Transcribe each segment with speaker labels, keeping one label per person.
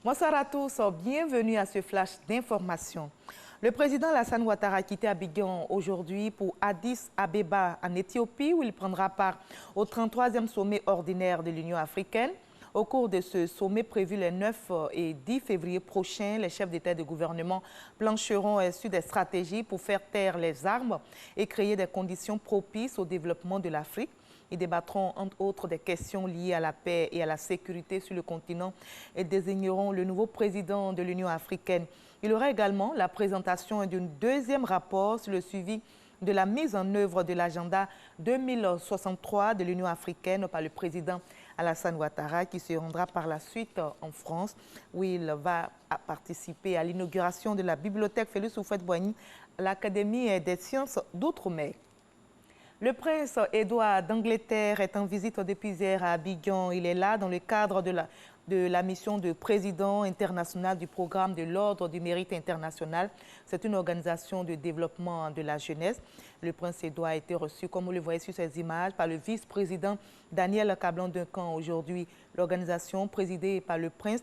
Speaker 1: Bonsoir à tous, bienvenue à ce flash d'information. Le président Alassane Ouattara a quitté Abidjan aujourd'hui pour Addis Abeba en Éthiopie où il prendra part au 33e sommet ordinaire de l'Union africaine. Au cours de ce sommet prévu les 9 et 10 février prochains, les chefs d'État et de gouvernement plancheront sur des stratégies pour faire taire les armes et créer des conditions propices au développement de l'Afrique. Ils débattront entre autres des questions liées à la paix et à la sécurité sur le continent et désigneront le nouveau président de l'Union africaine. Il y aura également la présentation d'un deuxième rapport sur le suivi de la mise en œuvre de l'agenda 2063 de l'Union africaine par le président Alassane Ouattara qui se rendra par la suite en France où il va participer à l'inauguration de la bibliothèque Félix Houphouët-Boigny à l'Académie des sciences d'outre-mer. Le prince Édouard d'Angleterre est en visite depuis hier à Abidjan. Il est là dans le cadre de la mission de président international du programme de l'Ordre du Mérite international. C'est une organisation de développement de la jeunesse. Le prince Édouard a été reçu, comme vous le voyez sur ces images, par le vice-président Daniel Kablan-Duncan aujourd'hui. L'organisation présidée par le prince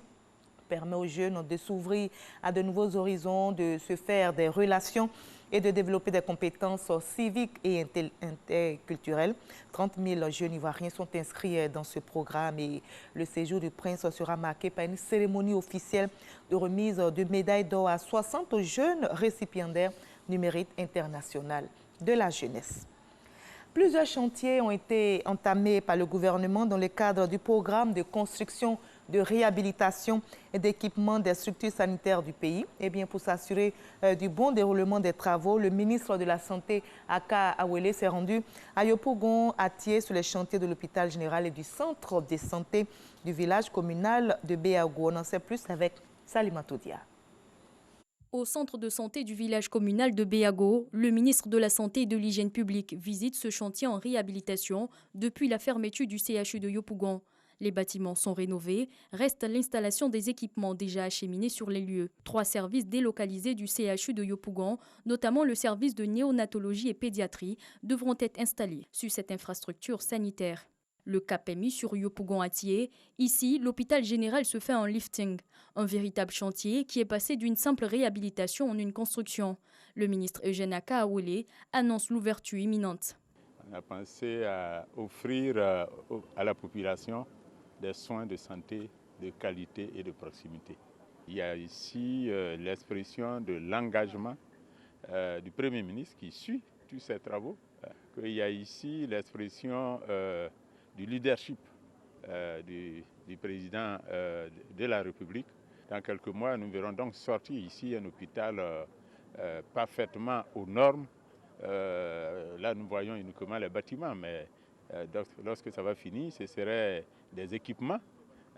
Speaker 1: permet aux jeunes de s'ouvrir à de nouveaux horizons, de se faire des relations et de développer des compétences civiques et interculturelles. 30 000 jeunes ivoiriens sont inscrits dans ce programme et le séjour du prince sera marqué par une cérémonie officielle de remise de médailles d'or à 60 jeunes récipiendaires du mérite international de la jeunesse. Plusieurs chantiers ont été entamés par le gouvernement dans le cadre du programme de construction, de réhabilitation et d'équipement des structures sanitaires du pays. Et bien, pour s'assurer du bon déroulement des travaux, le ministre de la Santé, Aka Awele, s'est rendu à Yopougon, à Thiès, sur les chantiers de l'hôpital général et du centre de santé du village communal de Béago. On en sait plus avec Salimatou Dia.
Speaker 2: Au centre de santé du village communal de Béago, le ministre de la Santé et de l'Hygiène publique visite ce chantier en réhabilitation depuis la fermeture du CHU de Yopougon. Les bâtiments sont rénovés, reste l'installation des équipements déjà acheminés sur les lieux. 3 services délocalisés du CHU de Yopougon, notamment le service de néonatologie et pédiatrie, devront être installés sur cette infrastructure sanitaire. Le cap est mis sur Yopougon-Atié. Ici, l'hôpital général se fait en lifting, un véritable chantier qui est passé d'une simple réhabilitation en une construction. Le ministre Eugène Aka Awele annonce l'ouverture imminente.
Speaker 3: On a pensé à offrir à la population des soins de santé de qualité et de proximité. Il y a ici l'expression de l'engagement du Premier ministre qui suit tous ces travaux. Il y a ici l'expression du leadership du président de la République. Dans quelques mois, nous verrons donc sortir ici un hôpital parfaitement aux normes. Là, nous voyons uniquement les bâtiments, mais lorsque ça va finir, ce seraient des équipements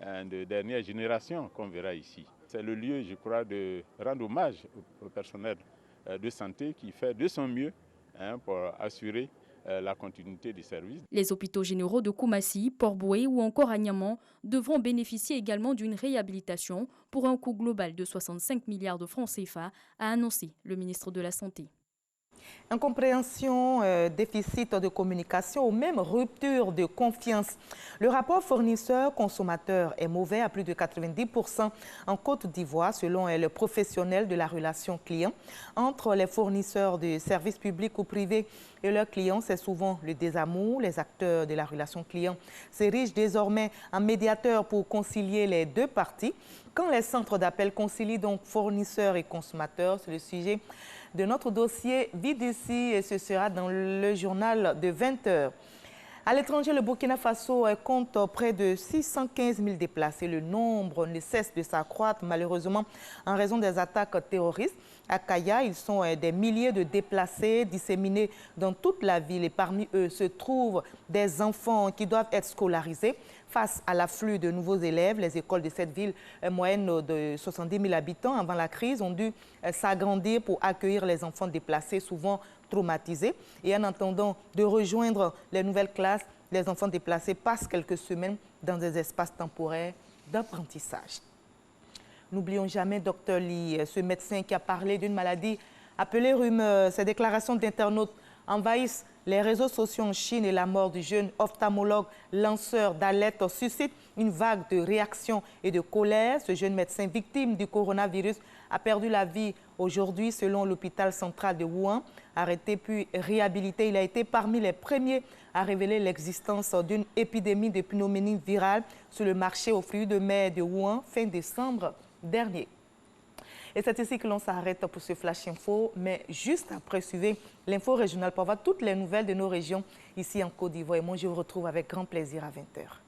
Speaker 3: de dernière génération qu'on verra ici. C'est le lieu, je crois, de rendre hommage au personnel de santé qui fait de son mieux pour assurer la continuité du service.
Speaker 2: Les hôpitaux généraux de Koumassi, Port-Boué ou encore à Niamey devront bénéficier également d'une réhabilitation pour un coût global de 65 milliards de francs CFA, a annoncé le ministre de la Santé.
Speaker 1: Incompréhension, déficit de communication ou même rupture de confiance. Le rapport fournisseur-consommateur est mauvais à plus de 90% en Côte d'Ivoire, selon le professionnel de la relation client. Entre les fournisseurs de services publics ou privés et leurs clients, c'est souvent le désamour. Les acteurs de la relation client s'érigent désormais en médiateurs pour concilier les deux parties. Quand les centres d'appel concilient donc fournisseurs et consommateurs, c'est le sujet de notre dossier vide ici et ce sera dans le journal de 20 h. À l'étranger, le Burkina Faso compte près de 615 000 déplacés. Le nombre ne cesse de s'accroître malheureusement en raison des attaques terroristes. À Kaya, ils sont des milliers de déplacés disséminés dans toute la ville et parmi eux se trouvent des enfants qui doivent être scolarisés. Face à l'afflux de nouveaux élèves, les écoles de cette ville, moyenne de 70 000 habitants avant la crise, ont dû s'agrandir pour accueillir les enfants déplacés, souvent traumatisés. Et en attendant de rejoindre les nouvelles classes, les enfants déplacés passent quelques semaines dans des espaces temporaires d'apprentissage. N'oublions jamais Dr Lee, ce médecin qui a parlé d'une maladie appelée rumeur. Ces déclarations d'internautes envahissent les réseaux sociaux en Chine et la mort du jeune ophtalmologue lanceur d'alerte suscite une vague de réactions et de colère. Ce jeune médecin victime du coronavirus a perdu la vie aujourd'hui selon l'hôpital central de Wuhan. Arrêté puis réhabilité, il a été parmi les premiers à révéler l'existence d'une épidémie de pneumonie virale sur le marché aux fruits de mer de Wuhan fin décembre dernier. Et c'est ici que l'on s'arrête pour ce Flash Info, mais juste après, suivez l'info régionale pour avoir toutes les nouvelles de nos régions ici en Côte d'Ivoire. Et moi, je vous retrouve avec grand plaisir à 20 h.